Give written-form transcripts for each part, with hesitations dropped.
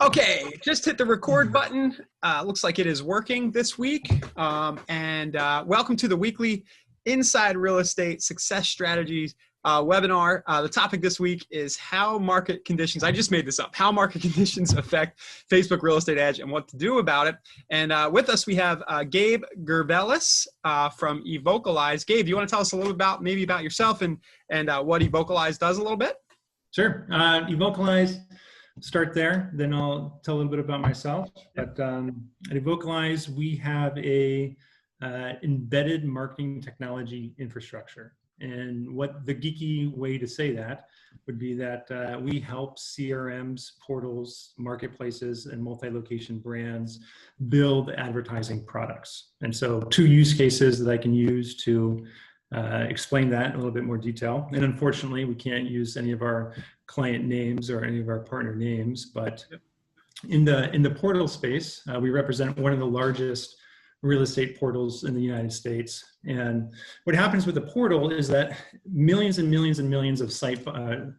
Okay, just hit the record button. Looks like it is working this week. Welcome to the weekly Inside Real Estate Success Strategies webinar. The topic this week is how market conditions, I just made this up, how market conditions affect Facebook Real Estate Edge and what to do about it. And with us, we have Gabe Gervelis from Evocalize. Gabe, you want to tell us a little about yourself and what Evocalize does a little bit? Sure. Evocalize, start there, then I'll tell a little bit about myself. But at Evocalize, we have a embedded marketing technology infrastructure. And what the geeky way to say that would be that we help CRMs, portals, marketplaces, and multi-location brands build advertising products. And so 2 use cases that I can use to explain that in a little bit more detail. And unfortunately, we can't use any of our client names or any of our partner names, but in the portal space, we represent one of the largest real estate portals in the United States. And what happens with the portal is that millions and millions and millions of homeowners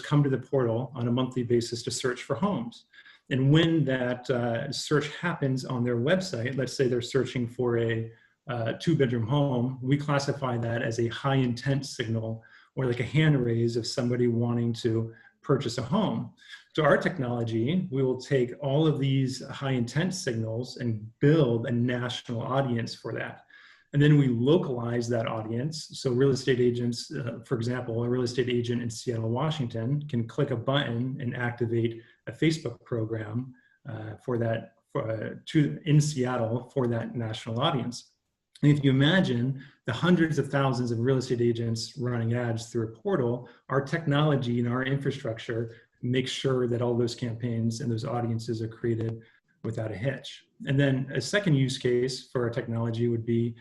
come to the portal on a monthly basis to search for homes. And when that search happens on their website, let's say they're searching for a 2-bedroom home, we classify that as a high intent signal or like a hand raise of somebody wanting to purchase a home. So our technology, we will take all of these high intent signals and build a national audience for that. And then we localize that audience. So real estate agents, for example, a real estate agent in Seattle, Washington can click a button and activate a Facebook program in Seattle for that national audience. And if you imagine the hundreds of thousands of real estate agents running ads through a portal, our technology and our infrastructure makes sure that all those campaigns and those audiences are created without a hitch. And then a second use case for our technology would be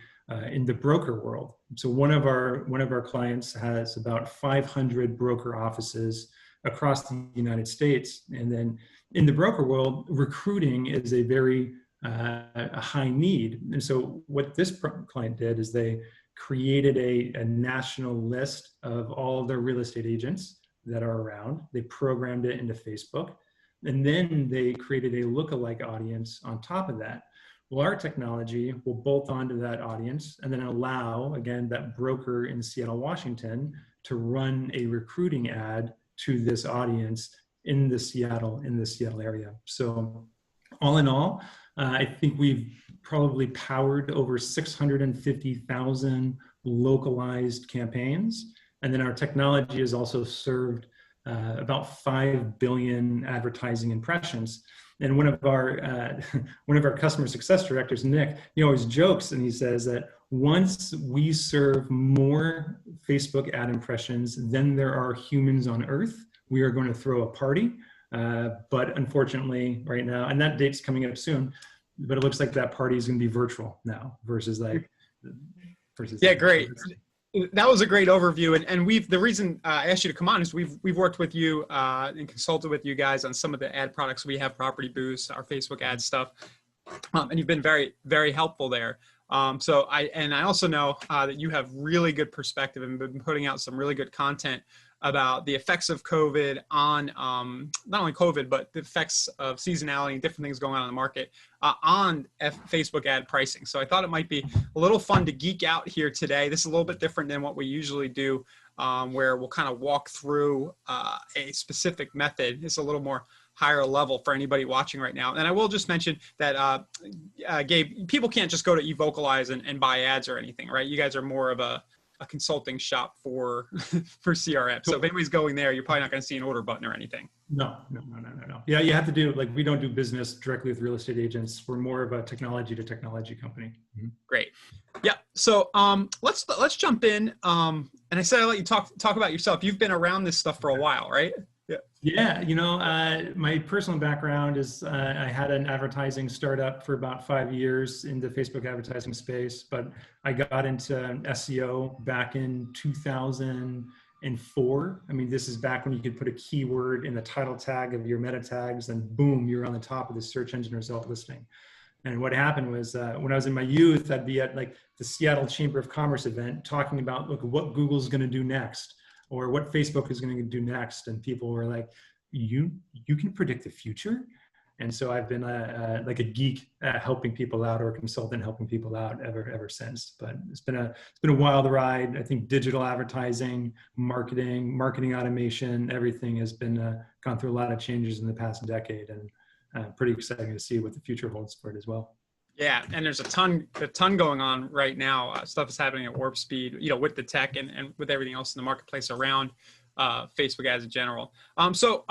in the broker world. So one of our clients has about 500 broker offices across the United States. And then in the broker world, recruiting is a very a high need. And so what this client did is they created a national list of all of their real estate agents that are around. They programmed it into Facebook, and then they created a lookalike audience on top of that. Well, our technology will bolt onto that audience and then allow, again, that broker in Seattle, Washington to run a recruiting ad to this audience in the Seattle area. So all in all, I think we've probably powered over 650,000 localized campaigns. And then our technology has also served about 5 billion advertising impressions. And one of our customer success directors, Nick, he always jokes and he says that once we serve more Facebook ad impressions than there are humans on Earth, we are going to throw a party. But unfortunately right now, and that date's coming up soon, but it looks like that party is going to be virtual now versus. Yeah, great. That was a great overview. And the reason I asked you to come on is we've worked with you and consulted with you guys on some of the ad products we have, Property Boost, our Facebook ad stuff. And you've been very, very helpful there. So I also know that you have really good perspective and been putting out some really good content about the effects of COVID on not only COVID, but the effects of seasonality and different things going on in the market on Facebook ad pricing. So I thought it might be a little fun to geek out here today. This is a little bit different than what we usually do, where we'll kind of walk through a specific method. It's a little more higher level for anybody watching right now. And I will just mention that, Gabe, people can't just go to Evocalize and buy ads or anything, right? You guys are more of a consulting shop for CRM. So if anybody's going there, you're probably not going to see an order button or anything. No. Yeah, you have to do, like, we don't do business directly with real estate agents. We're more of a technology to technology company. Mm-hmm. Great. Yeah. So let's jump in. And I said I'll let you talk about yourself. You've been around this stuff for a while, right? Yeah, my personal background is I had an advertising startup for about 5 years in the Facebook advertising space, but I got into SEO back in 2004. I mean, this is back when you could put a keyword in the title tag of your meta tags and boom, you're on the top of the search engine result listing. And what happened was when I was in my youth, I'd be at like the Seattle Chamber of Commerce event talking about, look, what Google's going to do next, or what Facebook is going to do next. And people were like, you you can predict the future. And so I've been like a geek helping people out, or a consultant helping people out ever since. But it's been a wild ride. I think digital advertising, marketing automation, everything has been gone through a lot of changes in the past decade, and pretty exciting to see what the future holds for it as well. Yeah, and there's a ton going on right now. Stuff is happening at warp speed, with the tech and with everything else in the marketplace around Facebook ads in general. So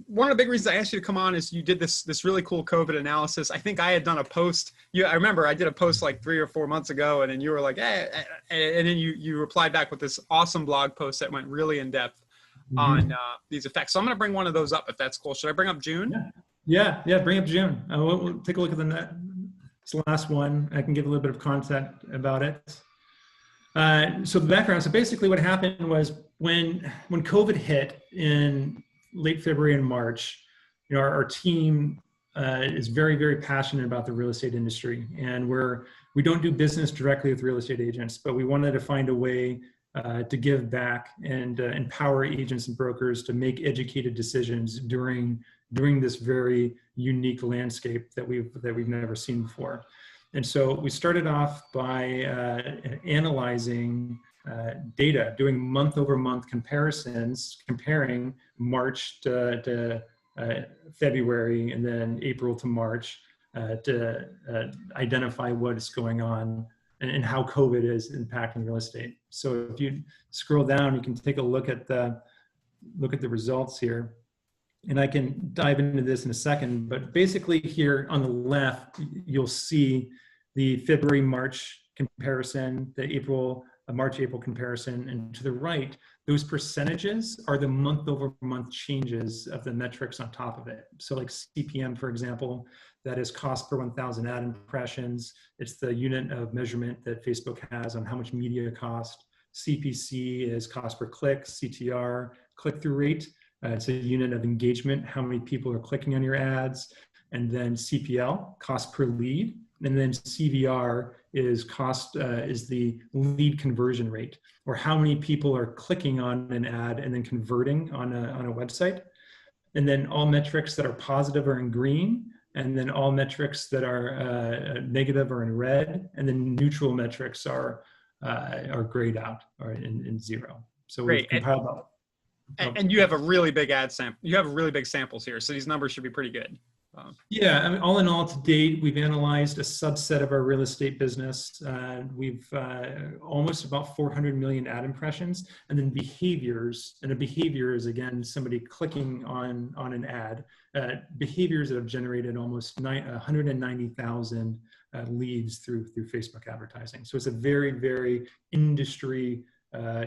one of the big reasons I asked you to come on is you did this really cool COVID analysis. I think I had done a post. I remember I did a post like 3 or 4 months ago, and then you were like, hey, and then you replied back with this awesome blog post that went really in depth on these effects. So I'm going to bring one of those up if that's cool. Should I bring up June? Yeah. Bring up June. We'll take a look at it's the last one. I can give a little bit of content about it. So the background. So basically, what happened was when COVID hit in late February and March, our team is very, very passionate about the real estate industry, and we don't do business directly with real estate agents, but we wanted to find a way to give back and empower agents and brokers to make educated decisions during this very unique landscape that we've never seen before. And so we started off by analyzing data, doing month-over-month comparisons, comparing March to February and then April to March to identify what is going on and how COVID is impacting real estate. So if you scroll down, you can take a look at the results here. And I can dive into this in a second, but basically here on the left, you'll see the February-March comparison, the March-April comparison, and to the right, those percentages are the month-over-month changes of the metrics on top of it. So like CPM, for example, that is cost per 1,000 ad impressions. It's the unit of measurement that Facebook has on how much media cost. CPC is cost per click, CTR, click-through rate. It's a unit of engagement, how many people are clicking on your ads. And then CPL, cost per lead. And then CVR is is the lead conversion rate, or how many people are clicking on an ad and then converting on a website. And then all metrics that are positive are in green, and then all metrics that are negative are in red, and then neutral metrics are grayed out or in zero. So we've compiled that. And you have a really big ad sample. You have really big samples here, so these numbers should be pretty good. Yeah, I mean, all in all, to date, we've analyzed a subset of our real estate business. We've almost about 400 million ad impressions, and then behaviors. And a behavior is, again, somebody clicking on an ad. Behaviors that have generated almost 190,000 leads through Facebook advertising. So it's a very, very industry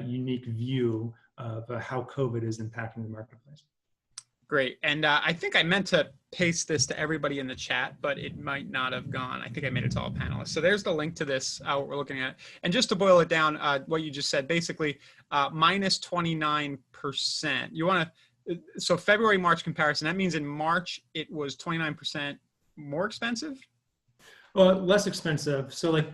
unique view of how COVID is impacting the marketplace. Great. And I think I meant to paste this to everybody in the chat, but it might not have gone. I think I made it to all panelists. So there's the link to this, what we're looking at. And just to boil it down, what you just said, basically minus 29%. You want to, so February, March comparison, that means in March, it was 29% more expensive? Well, less expensive. So like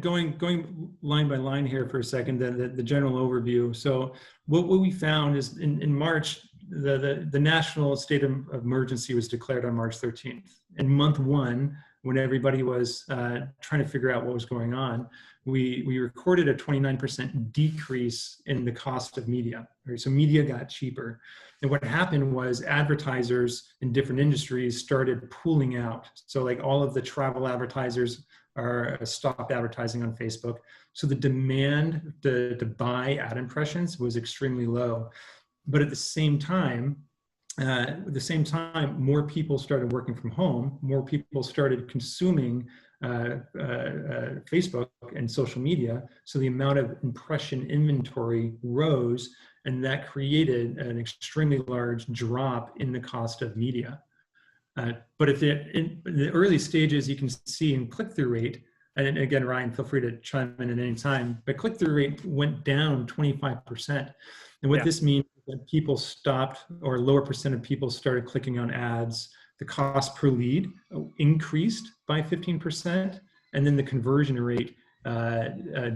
going line by line here for a second, the general overview. So what we found is in March, the national state of emergency was declared on March 13th. In month one, when everybody was trying to figure out what was going on, we recorded a 29% decrease in the cost of media. Right? So media got cheaper. And what happened was advertisers in different industries started pooling out. So like all of the travel advertisers are stopped advertising on Facebook. So the demand to buy ad impressions was extremely low. But at the same time, more people started working from home. More people started consuming Facebook and social media. So the amount of impression inventory rose, and that created an extremely large drop in the cost of media. But if in the early stages, you can see in click-through rate, and again, Ryan, feel free to chime in at any time, but click-through rate went down 25%. And what this means is that people stopped, or a lower percent of people started clicking on ads. The cost per lead increased by 15%, and then the conversion rate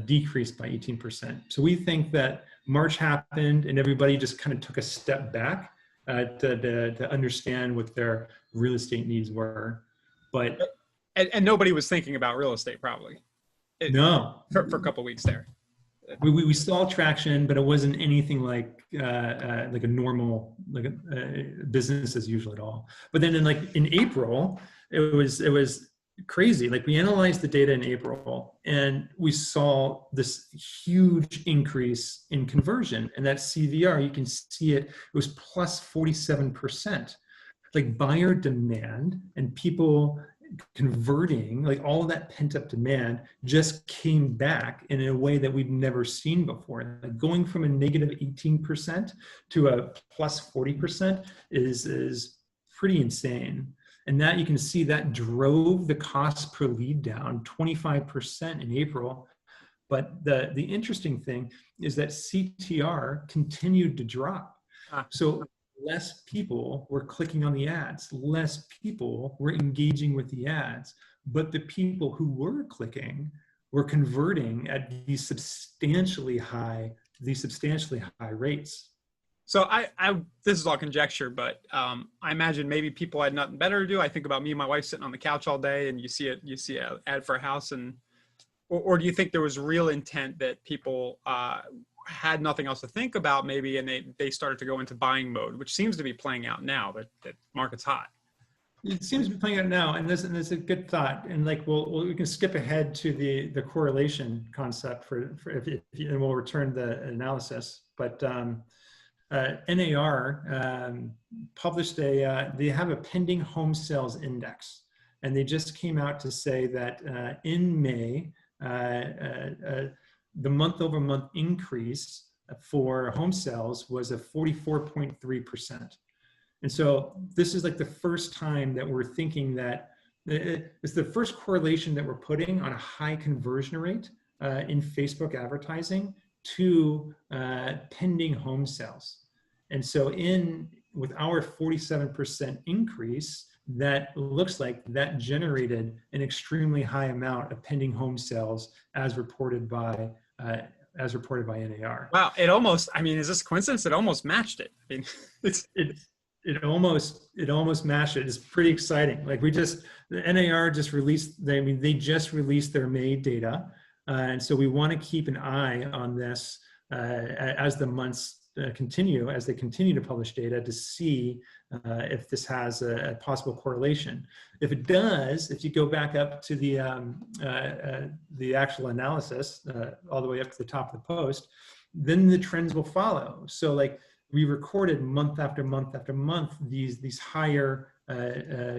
decreased by 18%. So we think that March happened and everybody just kind of took a step back. to understand what their real estate needs were. But and nobody was thinking about real estate probably. No, for a couple of weeks there. We saw traction, but it wasn't anything like a normal business as usual at all. But then in April, it was crazy. Like we analyzed the data in April, and we saw this huge increase in conversion. And that CVR, you can see it was plus 47%. Like buyer demand and people converting, like all of that pent up demand just came back in a way that we've never seen before. Like going from a negative 18% to a plus 40% is pretty insane. And that you can see that drove the cost per lead down 25% in April. But the interesting thing is that CTR continued to drop. So less people were clicking on the ads, less people were engaging with the ads, but the people who were clicking were converting at these substantially high rates. So this is all conjecture, but I imagine maybe people had nothing better to do. I think about me and my wife sitting on the couch all day, and you see an ad for a house, or do you think there was real intent that people had nothing else to think about maybe, and they started to go into buying mode, which seems to be playing out now that market's hot? It seems to be playing out now, and there's a good thought. And like we can skip ahead to the correlation concept for and we'll return the analysis. But NAR published they have a pending home sales index, and they just came out to say that in May, the month-over-month increase for home sales was a 44.3%. And so this is like the first time that we're thinking that it's the first correlation that we're putting on a high conversion rate in Facebook advertising to pending home sales. And so with our 47% increase, that looks like that generated an extremely high amount of pending home sales as reported by NAR. Wow, it almost, is this a coincidence? It almost matched it. I mean, it almost matched it. It's pretty exciting. Like the NAR just released, they just released their May data. And so we want to keep an eye on this as the months continue, as they continue to publish data to see if this has a possible correlation. If it does, if you go back up to the actual analysis, all the way up to the top of the post, then the trends will follow. So like we recorded month after month after month these higher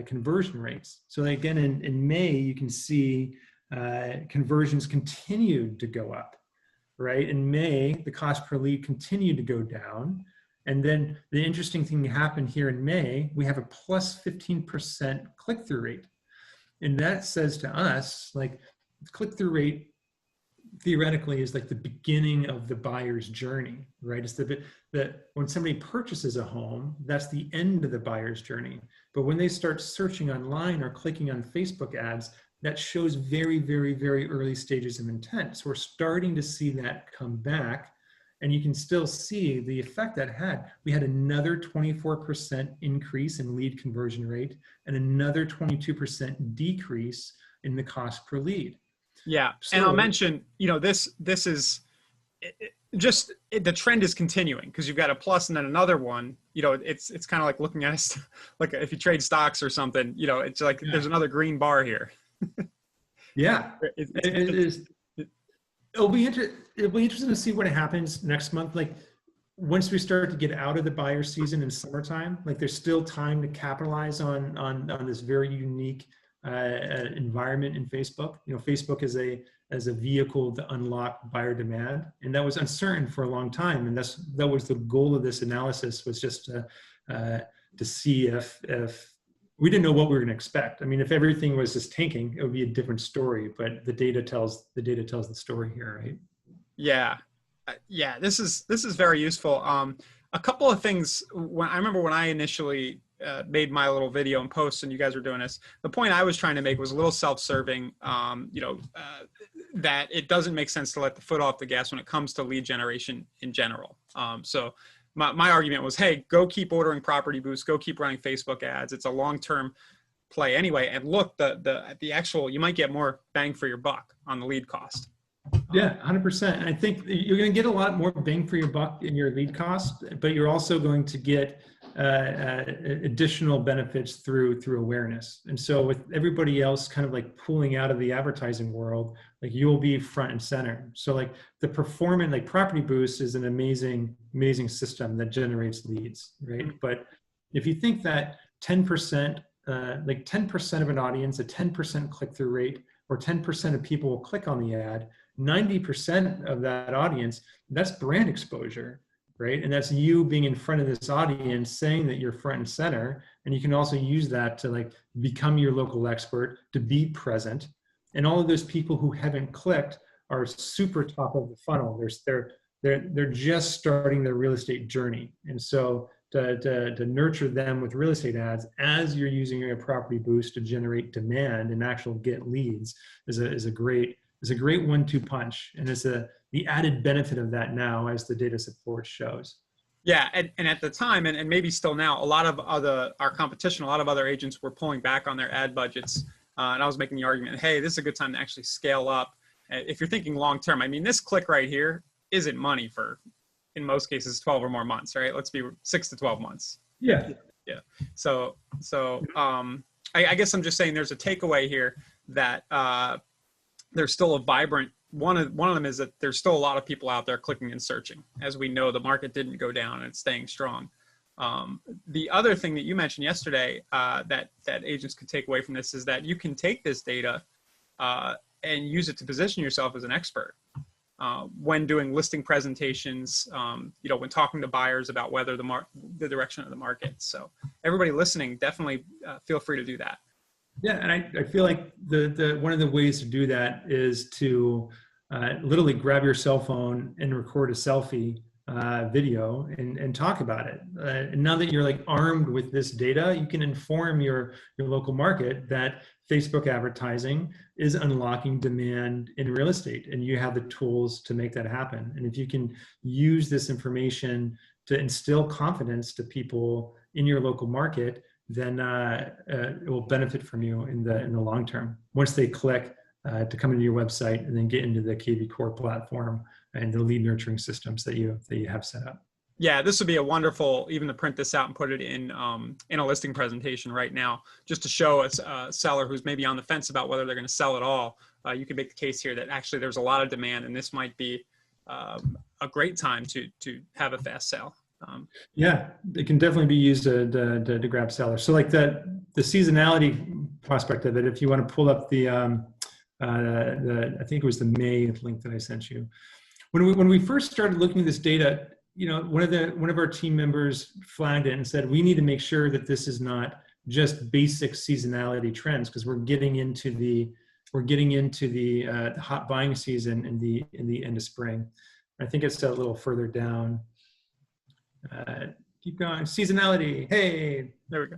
conversion rates. So again, in May, you can see conversions continued to go up. Right? In May, the cost per lead continued to go down. And then the interesting thing happened here in May, we have a plus 15% click-through rate. And that says to us, like, click-through rate theoretically is like the beginning of the buyer's journey, right? It's that when somebody purchases a home, that's the end of the buyer's journey. But when they start searching online or clicking on Facebook ads, that shows very, very, very early stages of intent. So we're starting to see that come back, and you can still see the effect that had. We had another 24% increase in lead conversion rate and another 22% decrease in the cost per lead. Yeah, so, and I'll mention, this is just the trend is continuing because you've got a plus and then another one. It's kind of like looking at it, like if you trade stocks or something. It's like there's another green bar here. Yeah, it'll be interesting to see what happens next month. Like once we start to get out of the buyer season in summertime, like there's still time to capitalize on this very unique environment in Facebook. Facebook as a vehicle to unlock buyer demand, and that was uncertain for a long time. And that was the goal of this analysis, was just to see if we didn't know what we were going to expect. If everything was just tanking, it would be a different story. But the data tells the story here, right? Yeah, yeah. This is very useful. A couple of things. I remember when I initially made my little video and post, and you guys were doing this. The point I was trying to make was a little self-serving. That it doesn't make sense to let the foot off the gas when it comes to lead generation in general. So my argument was, hey, go keep ordering Property Boost, go keep running Facebook ads. It's a long-term play anyway. And look, the actual, you might get more bang for your buck on the lead cost. Yeah, 100%. And I think you're going to get a lot more bang for your buck in your lead cost, but you're also going to get additional benefits through awareness. And so with everybody else kind of like pulling out of the advertising world, like you'll be front and center. So like the performance, like Property Boost is an amazing system that generates leads, right? But if you think that 10%, like 10% of an audience, a 10% click-through rate, or 10% of people will click on the ad, 90% of that audience, that's brand exposure, right? And that's you being in front of this audience saying that you're front and center. And you can also use that to like become your local expert, to be present. And all of those people who haven't clicked are super top of the funnel. They're just starting their real estate journey. And so to nurture them with real estate ads as you're using your Property Boost to generate demand and actual get leads is a great 1-2 punch. And it's the added benefit of that now as the data support shows. Yeah, and at the time, and maybe still now, a lot of our competition, a lot of other agents were pulling back on their ad budgets. And I was making the argument, hey, this is a good time to actually scale up. If you're thinking long-term, I mean, this click right here isn't money for, in most cases, 12 or more months, right? Let's be 6 to 12 months. Yeah. Yeah. So I guess I'm just saying there's a takeaway here that there's still a vibrant, one of them is that there's still a lot of people out there clicking and searching. As we know, the market didn't go down and it's staying strong. The other thing that you mentioned yesterday that agents could take away from this is that you can take this data and use it to position yourself as an expert. When doing listing presentations, when talking to buyers about whether the direction of the market. So everybody listening, definitely feel free to do that. Yeah, and I feel like the one of the ways to do that is to literally grab your cell phone and record a selfie video and talk about it. And now that you're like armed with this data, you can inform your local market that Facebook advertising is unlocking demand in real estate, and you have the tools to make that happen. And if you can use this information to instill confidence to people in your local market, then it will benefit from you in the long term. Once they click to come into your website and then get into the KV Core platform and the lead nurturing systems that you have set up. Yeah, this would be a wonderful, even to print this out and put it in a listing presentation right now, just to show a seller who's maybe on the fence about whether they're going to sell at all. You can make the case here that actually there's a lot of demand, and this might be a great time to have a fast sale. Yeah, it can definitely be used to grab sellers. So like the seasonality prospect of it, if you want to pull up the I think it was the May link that I sent you. When we first started looking at this data, one of our team members flagged it and said, we need to make sure that this is not just basic seasonality trends, because we're getting into the hot buying season in the end of spring. I think it's a little further down. Keep going. Seasonality. Hey, there we go.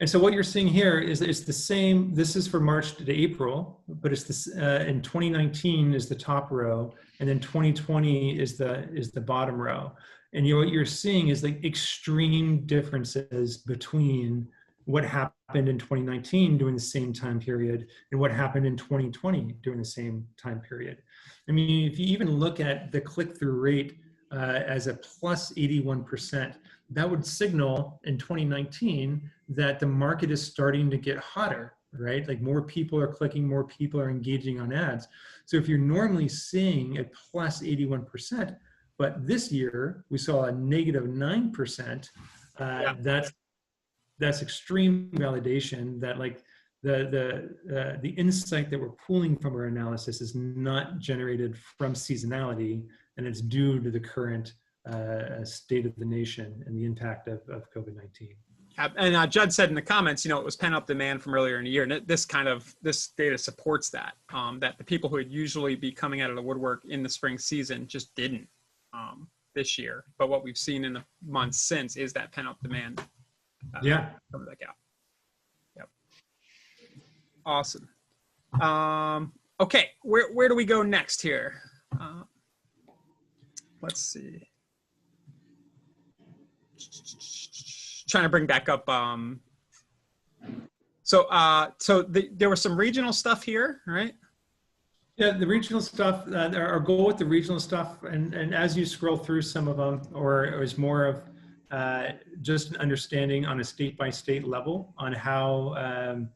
And so what you're seeing here is it's the same. This is for March to April, but it's this in 2019 is the top row, and then 2020 is the bottom row. And what you're seeing is like extreme differences between what happened in 2019 during the same time period and what happened in 2020 during the same time period. I mean, if you even look at the click-through rate as a plus 81%, that would signal in 2019 that the market is starting to get hotter, right? Like more people are clicking, more people are engaging on ads. So if you're normally seeing a plus 81%, but this year we saw a negative 9%, that's extreme validation that like the insight that we're pulling from our analysis is not generated from seasonality, and it's due to the current state of the nation and the impact of COVID-19. And Judd said in the comments, it was pent up demand from earlier in the year. And this data supports that, that the people who would usually be coming out of the woodwork in the spring season just didn't this year. But what we've seen in the months since is that pent up demand. Coming back out. Yep. Awesome. Okay. Where do we go next here? Let's see. trying to bring back up. There was some regional stuff here, right? Yeah, the regional stuff, our goal with the regional stuff, and as you scroll through some of them, or it was more of just an understanding on a state-by-state level on how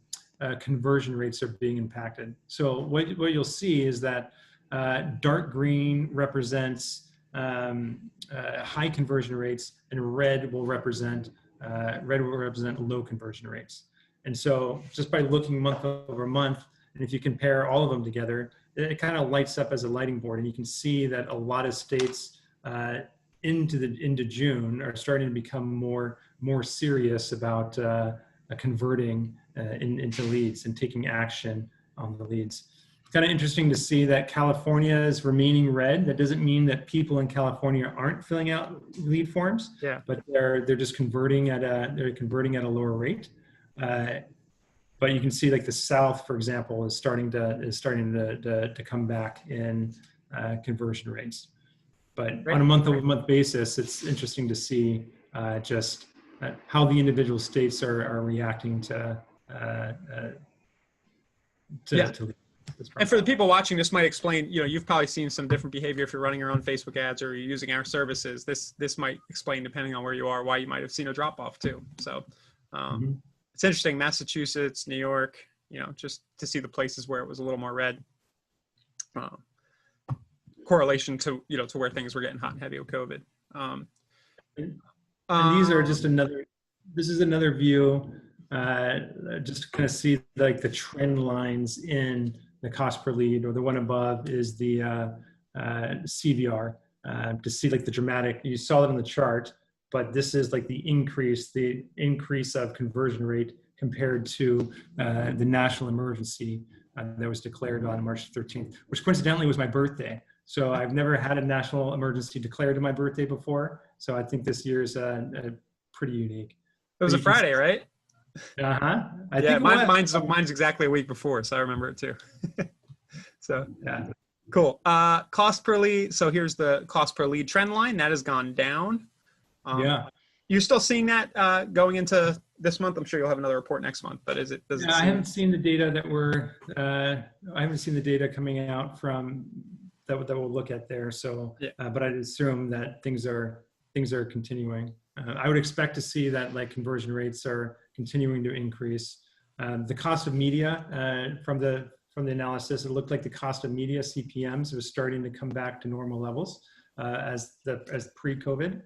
conversion rates are being impacted. So what you'll see is that dark green represents high conversion rates, and red will represent low conversion rates. And so just by looking month over month, and if you compare all of them together, it kind of lights up as a lighting board, and you can see that a lot of states into June are starting to become more serious about converting into leads and taking action on the leads. It's kind of interesting to see that California is remaining red. That doesn't mean that people in California aren't filling out lead forms, but they're just converting at a lower rate. But you can see like the South, for example, is starting to come back in conversion rates. But on a month-over-month basis, it's interesting to see just how the individual states are reacting to and for the people watching, this might explain, you've probably seen some different behavior if you're running your own Facebook ads or you're using our services. This might explain, depending on where you are, why you might have seen a drop off too. So it's interesting, Massachusetts, New York, just to see the places where it was a little more red. Correlation to, to where things were getting hot and heavy with COVID. And these are just this is another view, just to kind of see like the trend lines in the cost per lead, or the one above is the CVR, to see like the dramatic, you saw it on the chart, but this is like the increase of conversion rate compared to the national emergency that was declared on March 13th, which coincidentally was my birthday. So I've never had a national emergency declared on my birthday before. So I think this year is pretty unique. It was a Friday, right? Uh-huh. Yeah, mine's exactly a week before, so I remember it too. So yeah, cool. Cost per lead. So here's the cost per lead trend line. That has gone down. Yeah. You're still seeing that going into this month? I'm sure you'll have another report next month, but I haven't seen the data I haven't seen the data coming out from that we'll look at there. So, but I'd assume that things are continuing. I would expect to see that like conversion rates are continuing to increase. The cost of media from the analysis, it looked like the cost of media CPMs was starting to come back to normal levels as pre-COVID.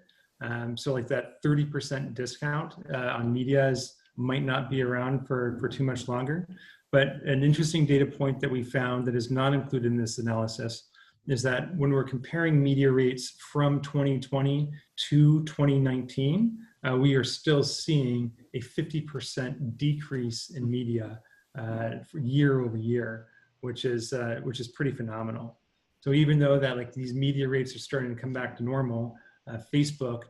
So like that 30% discount on media might not be around for too much longer. But an interesting data point that we found that is not included in this analysis is that when we're comparing media rates from 2020 to 2019, we are still seeing a 50% decrease in media for year over year, which is pretty phenomenal. So even though that like these media rates are starting to come back to normal, Facebook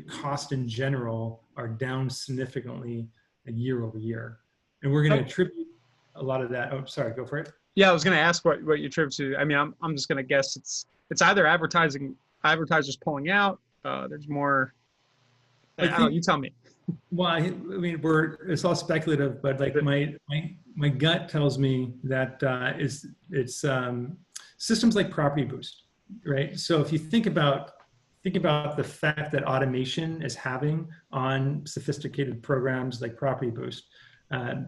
costs in general are down significantly year over year, and we're going to attribute a lot of that. Oh, sorry, go for it. Yeah, I was going to ask what you attribute to. I mean, I'm just going to guess it's either advertisers pulling out. There's more. You tell me. Well, I mean, it's all speculative, but like my gut tells me that it's systems like Property Boost, right? So if you think about the fact that automation is having on sophisticated programs like Property Boost,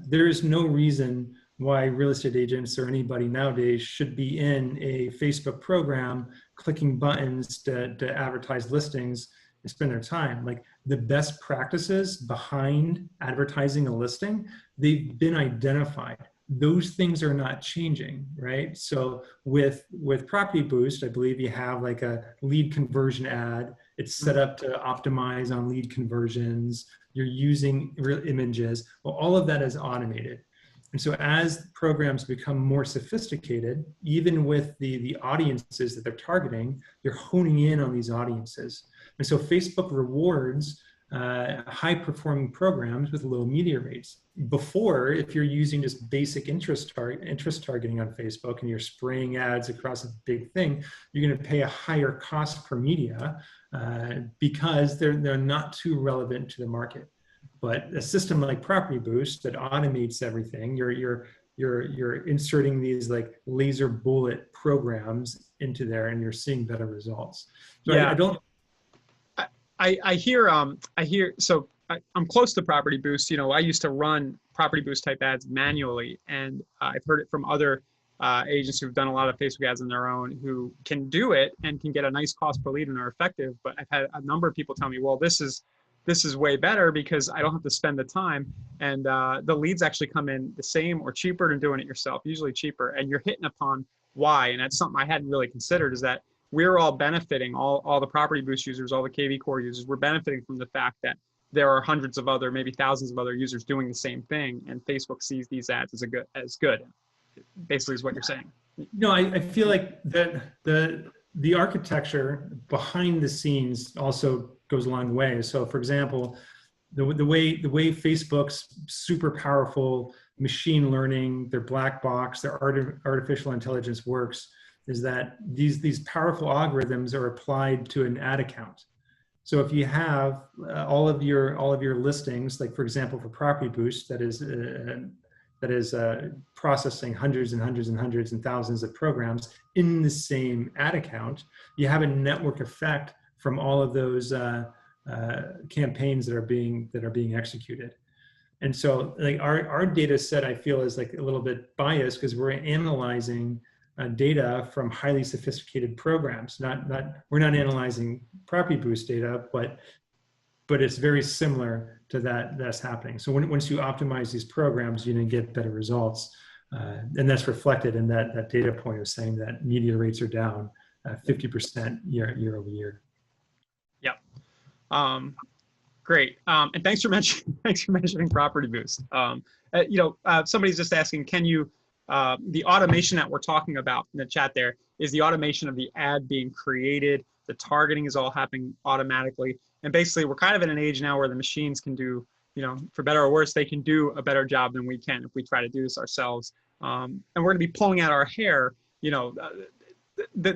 there is no reason why real estate agents or anybody nowadays should be in a Facebook program clicking buttons to advertise listings and spend their time. Like the best practices behind advertising a listing, they've been identified. Those things are not changing, right? So with Property Boost, I believe you have like a lead conversion ad. It's set up to optimize on lead conversions. You're using real images. Well, all of that is automated. And so as programs become more sophisticated, even with the audiences that they're targeting, they're honing in on these audiences. And so Facebook rewards high-performing programs with low media rates. Before, if you're using just basic interest targeting on Facebook and you're spraying ads across a big thing, you're going to pay a higher cost per media because they're not too relevant to the market. But a system like Property Boost that automates everything, you're inserting these like laser bullet programs into there, and you're seeing better results. So yeah. I don't. I hear. So I'm close to Property Boost. You know, I used to run Property Boost type ads manually, and I've heard it from other agents who've done a lot of Facebook ads on their own who can do it and can get a nice cost per lead and are effective. But I've had a number of people tell me, well, this is way better because I don't have to spend the time, and the leads actually come in the same or cheaper than doing it yourself, usually cheaper. And you're hitting upon why, and that's something I hadn't really considered, is that we're all benefiting, all the Property Boost users, all the KV Core users, we're benefiting from the fact that there are hundreds of other, maybe thousands of other users doing the same thing, and Facebook sees these ads as good. Basically, is what you're saying. No, I feel like the architecture behind the scenes also goes a long way. So, for example, the way Facebook's super powerful machine learning, their black box, their artificial intelligence works is that these powerful algorithms are applied to an ad account. So if you have all of your listings, like for example for Property Boost, that is processing hundreds and hundreds and hundreds and thousands of programs in the same ad account, you have a network effect from all of those campaigns that are being executed. And so like our data set, I feel, is like a little bit biased because we're analyzing data from highly sophisticated programs. We're not analyzing Property Boost data, but it's very similar to that's happening. So once you optimize these programs, you can get better results, and that's reflected in that data point of saying that media rates are down 50% year over year. Yep. Great. And thanks for mentioning Property Boost. Somebody's just asking, can you? The automation that we're talking about in the chat there is the automation of the ad being created. The targeting is all happening automatically. And basically, we're kind of in an age now where the machines can do, for better or worse, they can do a better job than we can if we try to do this ourselves. And we're going to be pulling out our hair,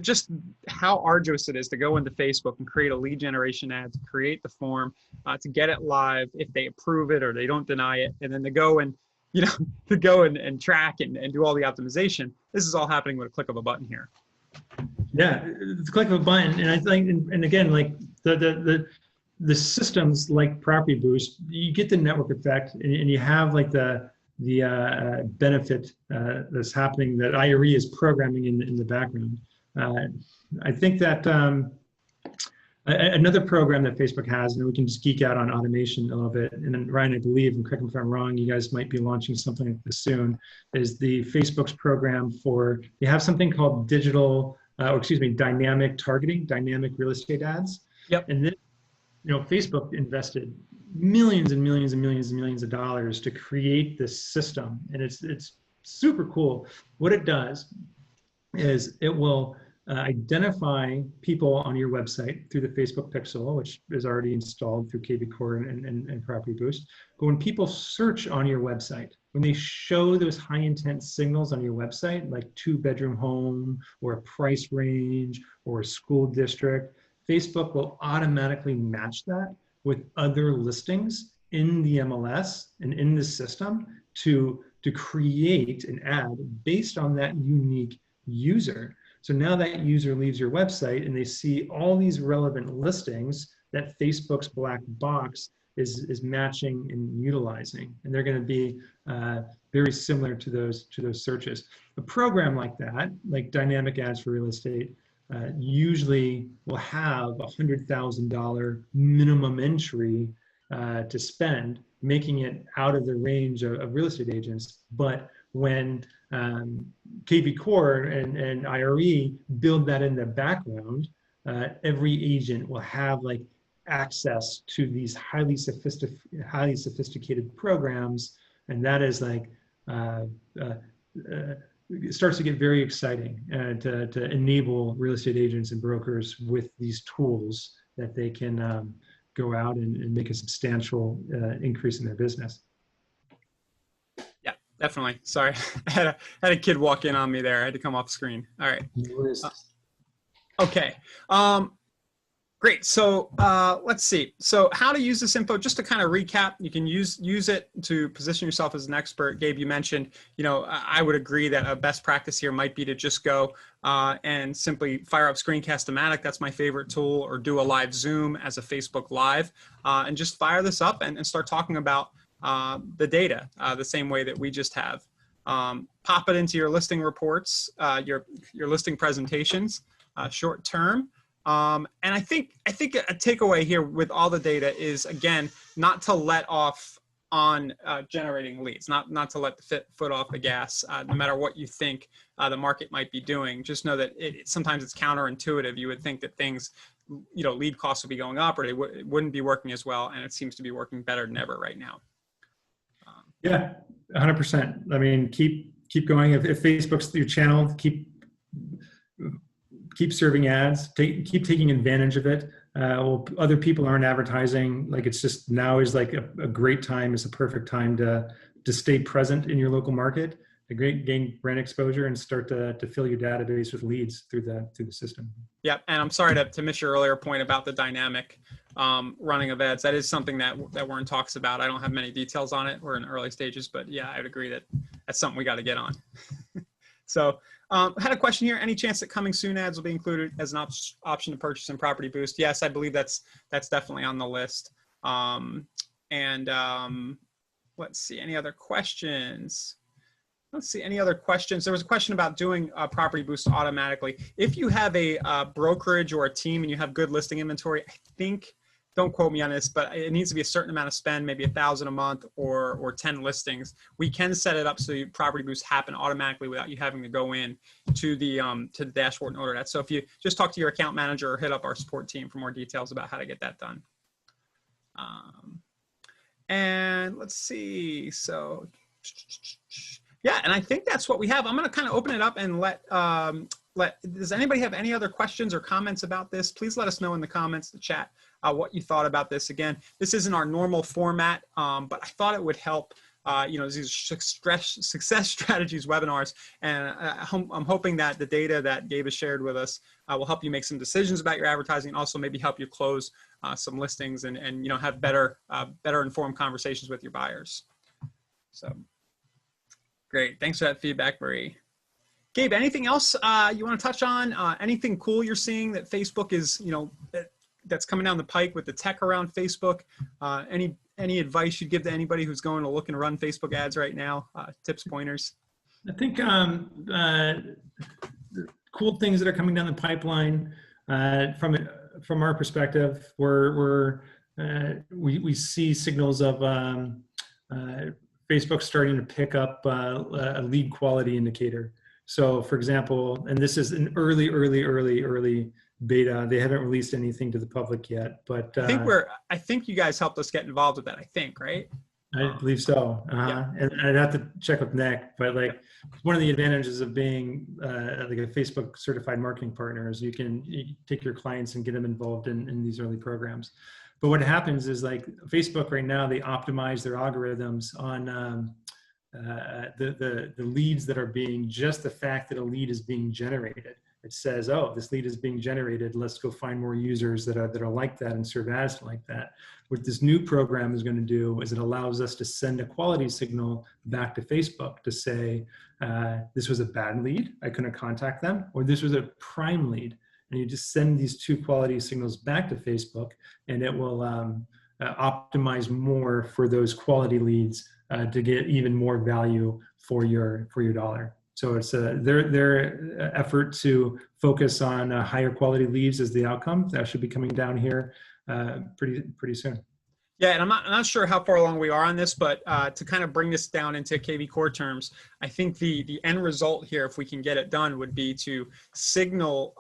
just how arduous it is to go into Facebook and create a lead generation ad, to create the form, to get it live, if they approve it or they don't deny it, and then to go and track and do all the optimization. This is all happening with a click of a button here. Yeah, it's a click of a button. And I think, and again, like the systems like Property Boost, you get the network effect, and you have like the benefit that's happening that IRE is programming in the background. I think that another program that Facebook has, and we can just geek out on automation a little bit, and then Ryan, I believe, and correct me if I'm wrong, you guys might be launching something like this soon, is the Facebook's program they have something called dynamic targeting, dynamic real estate ads. Yep. And then, Facebook invested millions and millions and millions and millions of dollars to create this system, and it's super cool. What it does is it will identify people on your website through the Facebook Pixel, which is already installed through KV Core and Property Boost. But when people search on your website, when they show those high intent signals on your website, like 2-bedroom home or a price range or a school district, Facebook will automatically match that with other listings in the MLS and in the system to create an ad based on that unique user. So now that user leaves your website and they see all these relevant listings that Facebook's black box is matching and utilizing, and they're going to be very similar to those searches. A program like that, like Dynamic Ads for Real Estate, usually will have $100,000 minimum entry to spend, making it out of the range of real estate agents. But when KV Core and IRE build that in the background, every agent will have like access to these highly sophisticated programs, and that is like it starts to get very exciting to enable real estate agents and brokers with these tools that they can go out and make a substantial increase in their business. Yeah, definitely. Sorry, I had a kid walk in on me there. I had to come off screen. All right. Okay. Great. So let's see. So how to use this info, just to kind of recap, you can use it to position yourself as an expert. Gabe, you mentioned, I would agree that a best practice here might be to just go and simply fire up Screencast-O-Matic. That's my favorite tool, or do a live Zoom as a Facebook Live, and just fire this up and start talking about the data the same way that we just have. Pop it into your listing reports, your listing presentations, short term. And I think a takeaway here with all the data is, again, not to let off on generating leads, not to let the foot off the gas, no matter what you think the market might be doing. Just know that sometimes it's counterintuitive. You would think that things, lead costs would be going up, or it wouldn't be working as well, and it seems to be working better than ever right now. Yeah, 100%. I mean, keep going. If Facebook's your channel, keep serving ads, keep taking advantage of it. Well, other people aren't advertising. Like, it's just, now is like a great time. It's a perfect time to stay present in your local market, to gain brand exposure, and start to fill your database with leads through the system. Yeah, and I'm sorry to miss your earlier point about the dynamic running of ads. That is something that Warren talks about. I don't have many details on it. We're in early stages, but yeah, I would agree that that's something we got to get on. So I had a question here. Any chance that coming soon ads will be included as an option to purchase in Property Boost? Yes, I believe that's definitely on the list. Let's see, any other questions? Let's see, any other questions? There was a question about doing Property Boost automatically. If you have a brokerage or a team and you have good listing inventory, I think, don't quote me on this, but it needs to be a certain amount of spend, maybe $1,000 a month or 10 listings. We can set it up so Property Boost happen automatically without you having to go in to the dashboard and order that. So if you just talk to your account manager or hit up our support team for more details about how to get that done. And let's see, so yeah, and I think that's what we have. I'm going to kind of open it up and does anybody have any other questions or comments about this? Please let us know in the comments, the chat, what you thought about this. Again, this isn't our normal format, but I thought it would help. These success strategies webinars, and I'm hoping that the data that Gabe has shared with us will help you make some decisions about your advertising, and also maybe help you close some listings and have better informed conversations with your buyers. So great, thanks for that feedback, Marie. Gabe, anything else you want to touch on? Anything cool you're seeing that Facebook is, that's coming down the pike with the tech around Facebook? Any advice you'd give to anybody who's going to look and run Facebook ads right now? Tips, pointers? I think cool things that are coming down the pipeline from our perspective, we see signals of Facebook starting to pick up a lead quality indicator. So, for example, and this is an early beta. They haven't released anything to the public yet, but I think you guys helped us get involved with that. I think, right? I believe so. Yeah. And I'd have to check with Nick, but like, one of the advantages of being like a Facebook certified marketing partner is you take your clients and get them involved in these early programs. But what happens is, like, Facebook right now, they optimize their algorithms on the leads that are just the fact that a lead is being generated. It says, oh, this lead is being generated, let's go find more users that are like that and serve ads like that. What this new program is going to do is it allows us to send a quality signal back to Facebook to say, this was a bad lead, I couldn't contact them, or this was a prime lead. And you just send these two quality signals back to Facebook, and it will optimize more for those quality leads to get even more value for your dollar. So it's their effort to focus on higher quality leads as the outcome. That should be coming down here pretty soon. Yeah, and I'm not sure how far along we are on this, but to kind of bring this down into KV Core terms, I think the end result here, if we can get it done, would be to signal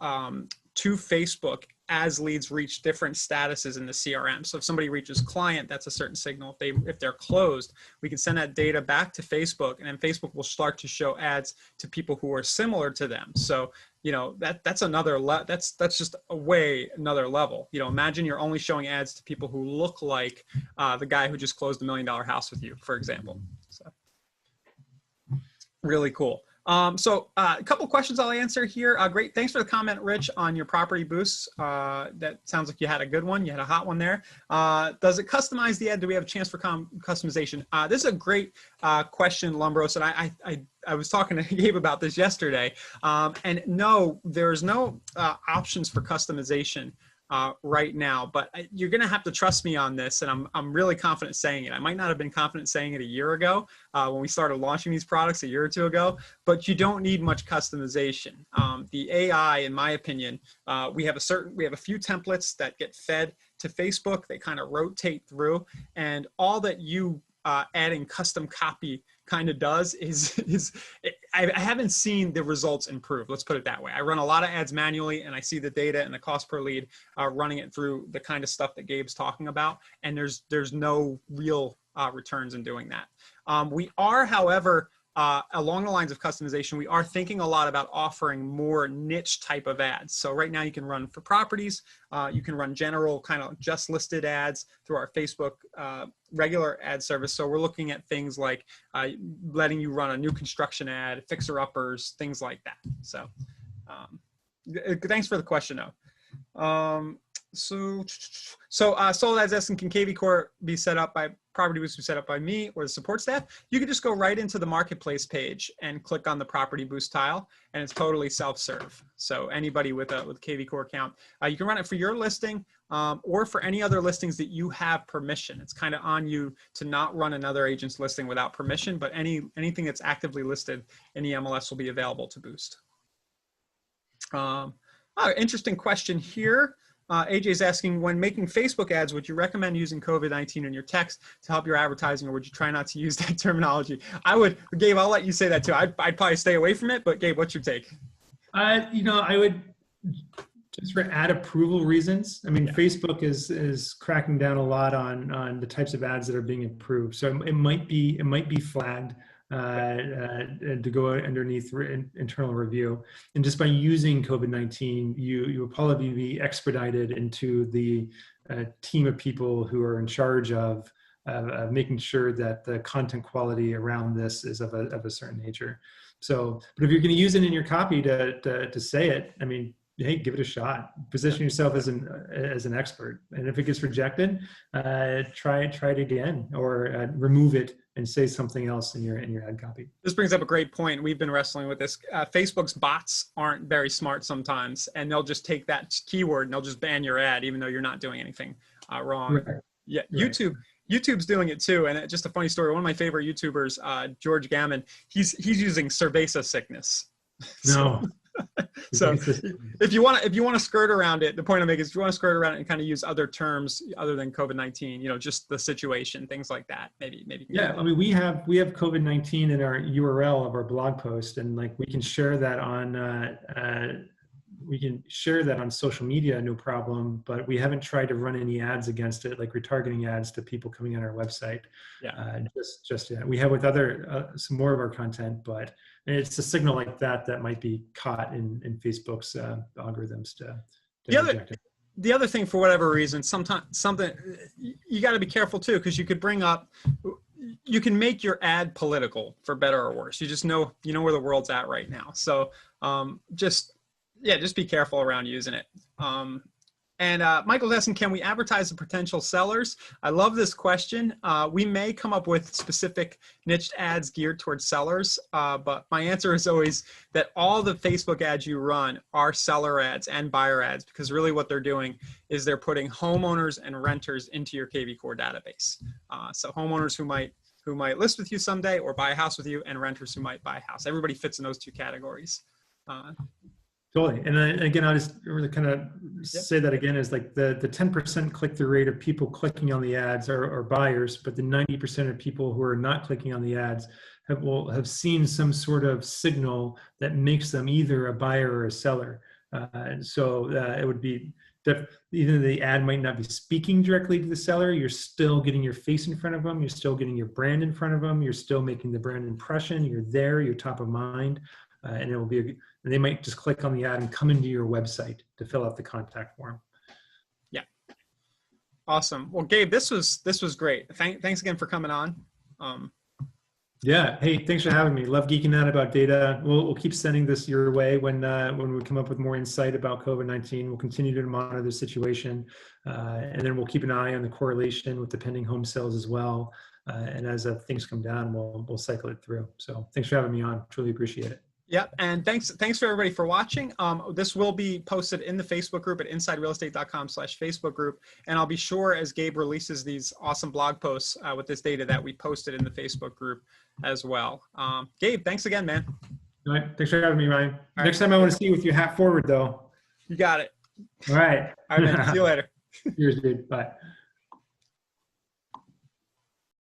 to Facebook as leads reach different statuses in the CRM. So if somebody reaches client, that's a certain signal. If they're closed, we can send that data back to Facebook, and then Facebook will start to show ads to people who are similar to them. So that's another that's just another level. Imagine you're only showing ads to people who look like the guy who just closed $1 million house with you, for example. So really cool. So a couple questions I'll answer here. Great. Thanks for the comment, Rich, on your property boosts. That sounds like you had a good one. You had a hot one there. Does it customize the ad? Do we have a chance for customization? This is a great question, Lumbros. And I was talking to Gabe about this yesterday. And no, there's no options for customization right now, but you're going to have to trust me on this. And I'm really confident saying it. I might not have been confident saying it a year ago when we started launching these products a year or two ago, but you don't need much customization. The AI, in my opinion, we have a few templates that get fed to Facebook. They kind of rotate through, and all that you adding custom copy kind of does is I haven't seen the results improve. Let's put it that way. I run a lot of ads manually, and I see the data and the cost per lead running it through the kind of stuff that Gabe's talking about, and there's no real returns in doing that. We are, however, along the lines of customization, we are thinking a lot about offering more niche type of ads. So right now you can run for properties, you can run general kind of just listed ads through our Facebook regular ad service. So we're looking at things like letting you run a new construction ad, fixer-uppers, things like that. So thanks for the question, though. So Sold Ads asking, can kvCORE be set up by Property Boost be set up by me or the support staff? You can just go right into the marketplace page and click on the Property Boost tile, and it's totally self-serve. So anybody with a kvCORE account, you can run it for your listing or for any other listings that you have permission. It's kind of on you to not run another agent's listing without permission, but anything that's actively listed in the MLS will be available to boost. Interesting question here. AJ's asking, when making Facebook ads, would you recommend using COVID-19 in your text to help your advertising, or would you try not to use that terminology? I would, Gabe, I'll let you say that too. I'd probably stay away from it, but Gabe, what's your take? I would, just for ad approval reasons. I mean, yeah. Facebook is cracking down a lot on the types of ads that are being approved. So it might be flagged to go underneath internal review. And just by using COVID-19, you will probably be expedited into the team of people who are in charge of making sure that the content quality around this is of a certain nature. So, but if you're going to use it in your copy to say it, I mean, hey, give it a shot. Position yourself as an expert. And if it gets rejected, try it again, or remove it and say something else in your ad copy. This brings up a great point. We've been wrestling with this. Facebook's bots aren't very smart sometimes, and they'll just take that keyword and they'll just ban your ad, even though you're not doing anything wrong. Right. Yeah, right. YouTube's doing it too. And just a funny story. One of my favorite YouTubers, George Gammon, he's using cerveza sickness. No. So if you want to skirt around it, the point I'm making is if you want to skirt around it and kind of use other terms other than COVID-19, just the situation, things like that, maybe. Yeah, I mean, we have COVID-19 in our URL of our blog post, and like we can share that on social media, no problem. But we haven't tried to run any ads against it, like retargeting ads to people coming on our website. Yeah. Just yet. We have with other some more of our content, but it's a signal like that might be caught in Facebook's algorithms to reject it. The other thing, for whatever reason, sometimes something you got to be careful too, because you could you can make your ad political for better or worse. You just know where the world's at right now. So just be careful around using it. And Michael's asking, can we advertise to potential sellers? I love this question. We may come up with specific niched ads geared towards sellers, but my answer is always that all the Facebook ads you run are seller ads and buyer ads, because really what they're doing is they're putting homeowners and renters into your kvCORE database. So homeowners who might list with you someday or buy a house with you, and renters who might buy a house. Everybody fits in those two categories. Totally. And again, I'll just really kind of say that again, is like the 10% click-through rate of people clicking on the ads are buyers, but the 90% of people who are not clicking on the ads have seen some sort of signal that makes them either a buyer or a seller. So it would be, even though the ad might not be speaking directly to the seller, you're still getting your face in front of them, you're still getting your brand in front of them, you're still making the brand impression, you're there, you're top of mind. And it will be and they might just click on the ad and come into your website to fill out the contact form. Yeah. Awesome. Well, Gabe, this was great. Thanks again for coming on. Yeah. Hey, thanks for having me. Love geeking out about data. We'll keep sending this your way when we come up with more insight about COVID-19. We'll continue to monitor the situation, and then we'll keep an eye on the correlation with the pending home sales as well. And as things come down, we'll cycle it through. So thanks for having me on. Truly appreciate it. Yep, and thanks for everybody for watching. This will be posted in the Facebook group at insiderealestate.com/Facebook group, and I'll be sure as Gabe releases these awesome blog posts with this data that we posted in the Facebook group as well. Gabe, thanks again, man. All right, thanks for having me, Ryan. All Next right. time I want to see you with your hat forward, though. You got it. All right. All right, man. See you later. Cheers, dude. Bye.